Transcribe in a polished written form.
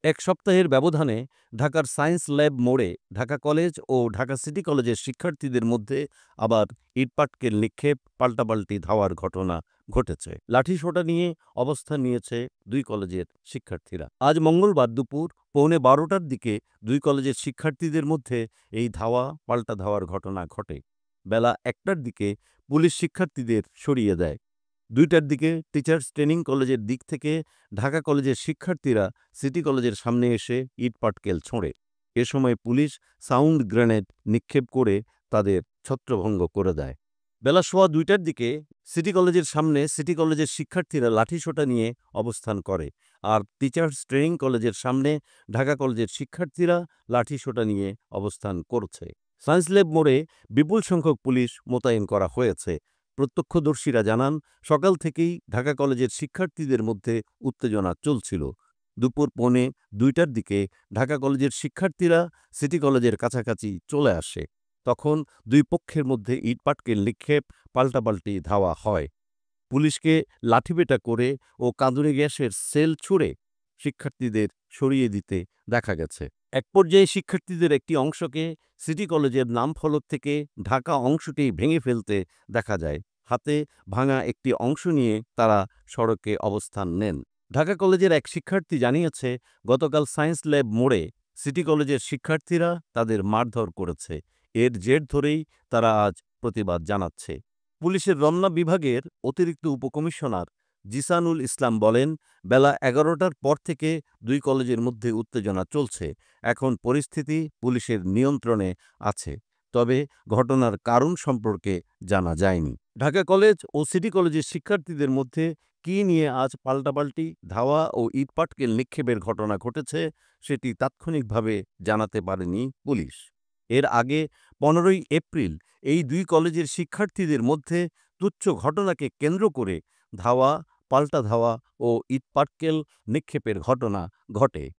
এক সপ্তাহের ব্যবধানে ঢাকার সায়েন্স ল্যাব মোড়ে ঢাকা কলেজ ও ঢাকা সিটি কলেজের শিক্ষার্থীদের মধ্যে আবার ইটপাটকেল নিক্ষেপ, পাল্টাপাল্টি ধাওয়ার ঘটনা ঘটেছে। লাঠিসোঁটা নিয়ে অবস্থান নিয়েছে দুই কলেজের শিক্ষার্থীরা। আজ মঙ্গলবার দুপুর 11:15টার দিকে দুই কলেজের শিক্ষার্থীদের মধ্যে এই ধাওয়া পাল্টা ধাওয়ার ঘটনা ঘটে। বেলা 1টার দিকে পুলিশ শিক্ষার্থীদের সরিয়ে দেয়। 2টার দিকে টিচার্স ট্রেনিং কলেজের দিক থেকে ঢাকা কলেজের শিক্ষার্থীরা সিটি কলেজের সামনে এসে ইটপাটকেল ছোঁড়ে। এ সময় পুলিশ সাউন্ড গ্রেনেড নিক্ষেপ করে তাদের ছত্রভঙ্গ করে দেয়। বেলা 2:15টার দিকে সিটি কলেজের সামনে সিটি কলেজের শিক্ষার্থীরা লাঠিসোঁটা নিয়ে অবস্থান করে, আর টিচার্স ট্রেনিং কলেজের সামনে ঢাকা কলেজের শিক্ষার্থীরা লাঠিসোঁটা নিয়ে অবস্থান করছে। সায়েন্স ল্যাব মোড়ে বিপুল সংখ্যক পুলিশ মোতায়েন করা হয়েছে। প্রত্যক্ষদর্শীরা জানান, সকাল থেকেই ঢাকা কলেজের শিক্ষার্থীদের মধ্যে উত্তেজনা চলছিল। দুপুর 1:45টার দিকে ঢাকা কলেজের শিক্ষার্থীরা সিটি কলেজের কাছাকাছি চলে আসে। তখন দুই পক্ষের মধ্যে ইটপাটকেল নিক্ষেপ, পাল্টাপাল্টি ধাওয়া হয়। পুলিশকে লাঠিপেটা করে ও কাঁদুনে গ্যাসের সেল ছুড়ে শিক্ষার্থীদের সরিয়ে দিতে দেখা গেছে। এক পর্যায়ে শিক্ষার্থীদের একটি অংশকে সিটি কলেজের নাম ফলক থেকে ঢাকা অংশটি ভেঙে ফেলতে দেখা যায়। হাতে ভাঙা একটি অংশ নিয়ে তারা সড়কে অবস্থান নেন। ঢাকা কলেজের এক শিক্ষার্থী জানিয়েছে, গতকাল সায়েন্স ল্যাব মোড়ে সিটি কলেজের শিক্ষার্থীরা তাদের মারধর করেছে। এর জের ধরেই তারা আজ প্রতিবাদ জানাচ্ছে। পুলিশের রমনা বিভাগের অতিরিক্ত উপকমিশনার জিসানুল ইসলাম বলেন, বেলা 11টার পর থেকে দুই কলেজের মধ্যে উত্তেজনা চলছে। এখন পরিস্থিতি পুলিশের নিয়ন্ত্রণে আছে, তবে ঘটনার কারণ সম্পর্কে জানা যায়নি। ঢাকা কলেজ ও সিটি কলেজের শিক্ষার্থীদের মধ্যে কী নিয়ে আজ পাল্টাপাল্টি ধাওয়া ও ইটপাটকেল নিক্ষেপের ঘটনা ঘটেছে সেটি তাৎক্ষণিকভাবে জানাতে পারেনি পুলিশ। এর আগে 15ই এপ্রিল এই দুই কলেজের শিক্ষার্থীদের মধ্যে তুচ্ছ ঘটনাকে কেন্দ্র করে ধাওয়া, পাল্টা ধাওয়া ও ইটপাটকেল নিক্ষেপের ঘটনা ঘটে।